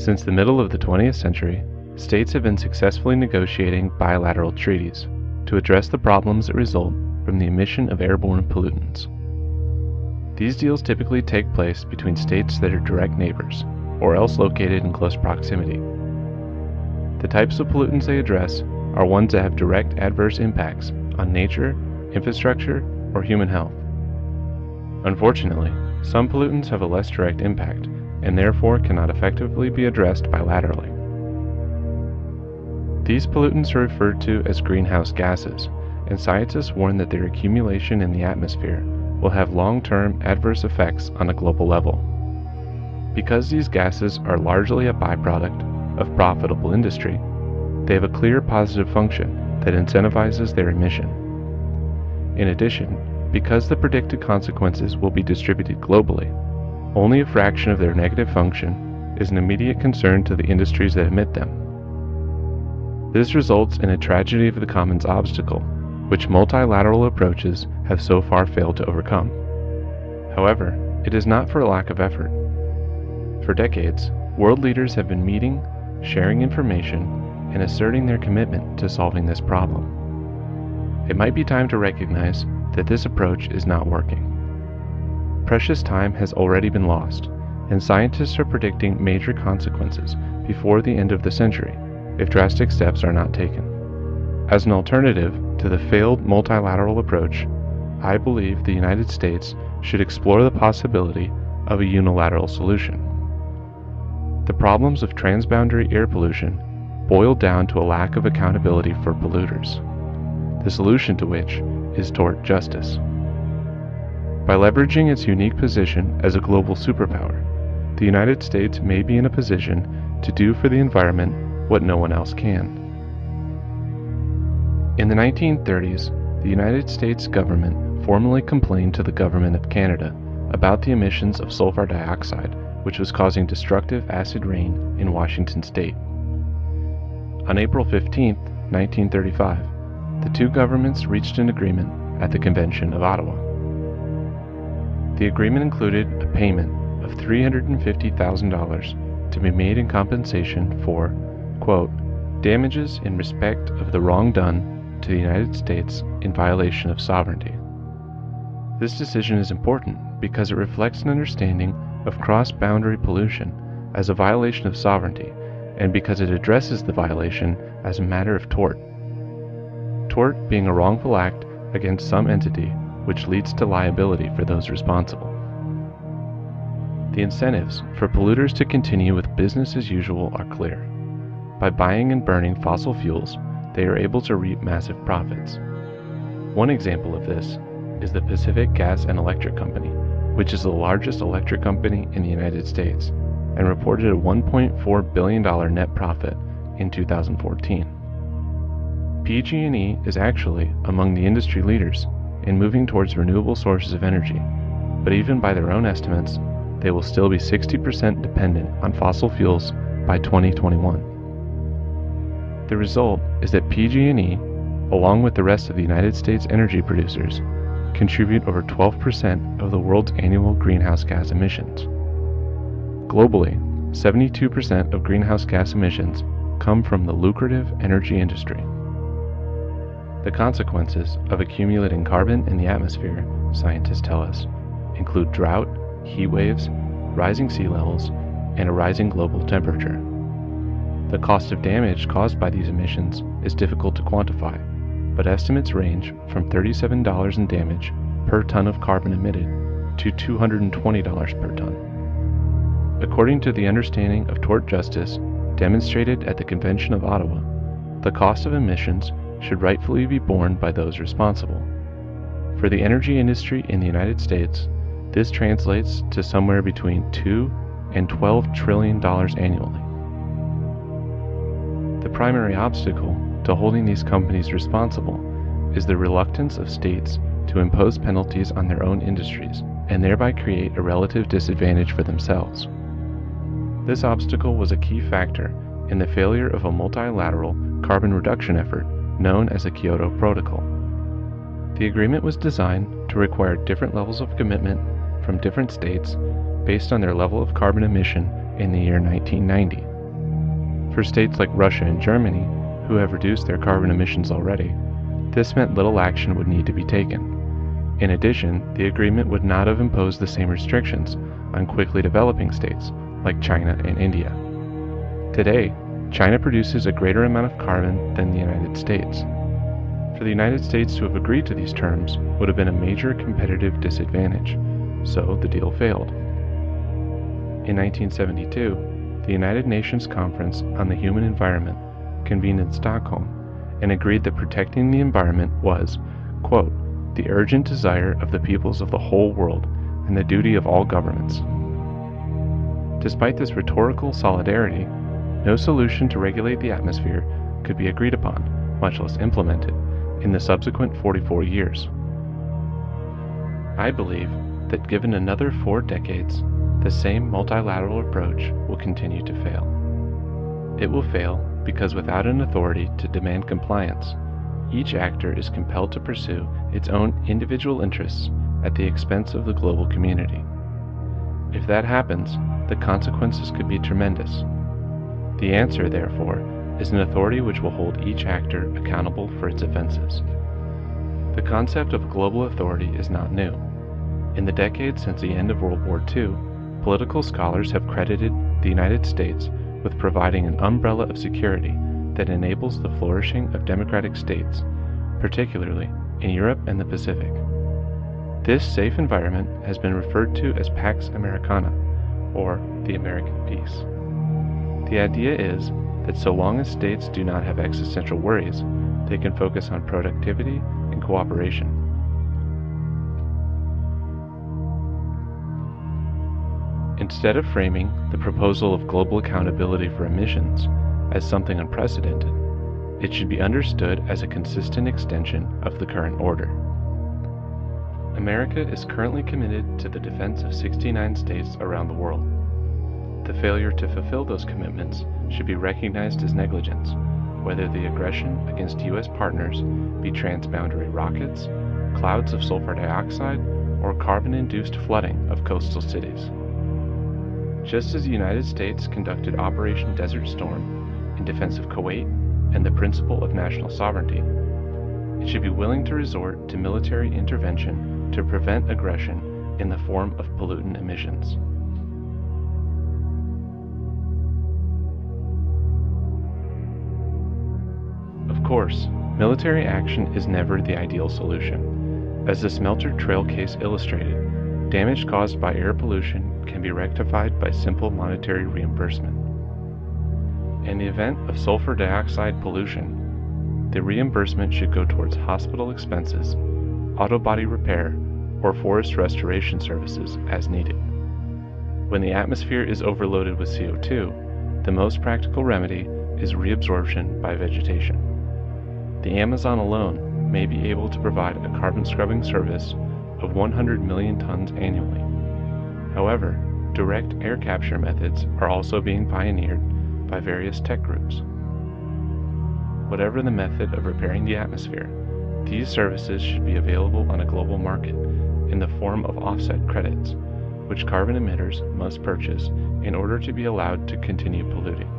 Since the middle of the 20th century, states have been successfully negotiating bilateral treaties to address the problems that result from the emission of airborne pollutants. These deals typically take place between states that are direct neighbors, or else located in close proximity. The types of pollutants they address are ones that have direct adverse impacts on nature, infrastructure, or human health. Unfortunately, some pollutants have a less direct impact and therefore cannot effectively be addressed bilaterally. These pollutants are referred to as greenhouse gases, and scientists warn that their accumulation in the atmosphere will have long-term adverse effects on a global level. Because these gases are largely a byproduct of profitable industry, they have a clear positive function that incentivizes their emission. In addition, because the predicted consequences will be distributed globally, only a fraction of their negative function is an immediate concern to the industries that emit them. This results in a tragedy of the commons obstacle, which multilateral approaches have so far failed to overcome. However, it is not for a lack of effort. For decades, world leaders have been meeting, sharing information, and asserting their commitment to solving this problem. It might be time to recognize that this approach is not working. Precious time has already been lost, and scientists are predicting major consequences before the end of the century if drastic steps are not taken. As an alternative to the failed multilateral approach, I believe the United States should explore the possibility of a unilateral solution. The problems of transboundary air pollution boil down to a lack of accountability for polluters, the solution to which is tort justice. By leveraging its unique position as a global superpower, the United States may be in a position to do for the environment what no one else can. In the 1930s, the United States government formally complained to the government of Canada about the emissions of sulfur dioxide, which was causing destructive acid rain in Washington state. On April 15, 1935, the two governments reached an agreement at the Convention of Ottawa. The agreement included a payment of $350,000 to be made in compensation for, quote, damages in respect of the wrong done to the United States in violation of sovereignty. This decision is important because it reflects an understanding of cross-boundary pollution as a violation of sovereignty, and because it addresses the violation as a matter of tort. Tort being a wrongful act against some entity which leads to liability for those responsible. The incentives for polluters to continue with business as usual are clear. By buying and burning fossil fuels, they are able to reap massive profits. One example of this is the Pacific Gas and Electric Company, which is the largest electric company in the United States, and reported a $1.4 billion net profit in 2014. PG&E is actually among the industry leaders in moving towards renewable sources of energy, but even by their own estimates, they will still be 60% dependent on fossil fuels by 2021. The result is that PG&E, along with the rest of the United States energy producers, contribute over 12% of the world's annual greenhouse gas emissions. Globally, 72% of greenhouse gas emissions come from the lucrative energy industry. The consequences of accumulating carbon in the atmosphere, scientists tell us, include drought, heat waves, rising sea levels, and a rising global temperature. The cost of damage caused by these emissions is difficult to quantify, but estimates range from $37 in damage per ton of carbon emitted to $220 per ton. According to the understanding of tort justice demonstrated at the Convention of Ottawa, the cost of emissions should rightfully be borne by those responsible. For the energy industry in the United States, this translates to somewhere between $2 and $12 trillion annually. The primary obstacle to holding these companies responsible is the reluctance of states to impose penalties on their own industries and thereby create a relative disadvantage for themselves. This obstacle was a key factor in the failure of a multilateral carbon reduction effort known as the Kyoto Protocol. The agreement was designed to require different levels of commitment from different states based on their level of carbon emission in the year 1990, For states like Russia and Germany, who have reduced their carbon emissions already, this meant little action would need to be taken. In addition, the agreement would not have imposed the same restrictions on quickly developing states like China and India. Today, China produces a greater amount of carbon than the United States. For the United States to have agreed to these terms would have been a major competitive disadvantage, so the deal failed. In 1972, the United Nations Conference on the Human Environment convened in Stockholm and agreed that protecting the environment was, quote, the urgent desire of the peoples of the whole world and the duty of all governments. Despite this rhetorical solidarity, no solution to regulate the atmosphere could be agreed upon, much less implemented, in the subsequent 44 years. I believe that given another 4 decades, the same multilateral approach will continue to fail. It will fail because without an authority to demand compliance, each actor is compelled to pursue its own individual interests at the expense of the global community. If that happens, the consequences could be tremendous. The answer, therefore, is an authority which will hold each actor accountable for its offenses. The concept of global authority is not new. In the decades since the end of World War II, political scholars have credited the United States with providing an umbrella of security that enables the flourishing of democratic states, particularly in Europe and the Pacific. This safe environment has been referred to as Pax Americana, or the American peace. The idea is that so long as states do not have existential worries, they can focus on productivity and cooperation. Instead of framing the proposal of global accountability for emissions as something unprecedented, it should be understood as a consistent extension of the current order. America is currently committed to the defense of 69 states around the world. The failure to fulfill those commitments should be recognized as negligence, whether the aggression against U.S. partners be transboundary rockets, clouds of sulfur dioxide, or carbon-induced flooding of coastal cities. Just as the United States conducted Operation Desert Storm in defense of Kuwait and the principle of national sovereignty, it should be willing to resort to military intervention to prevent aggression in the form of pollutant emissions. Of course, military action is never the ideal solution. As the Smelter Trail case illustrated, damage caused by air pollution can be rectified by simple monetary reimbursement. In the event of sulfur dioxide pollution, the reimbursement should go towards hospital expenses, auto body repair, or forest restoration services as needed. When the atmosphere is overloaded with CO2, the most practical remedy is reabsorption by vegetation. The Amazon alone may be able to provide a carbon scrubbing service of 100 million tons annually. However, direct air capture methods are also being pioneered by various tech groups. Whatever the method of repairing the atmosphere, these services should be available on a global market in the form of offset credits, which carbon emitters must purchase in order to be allowed to continue polluting.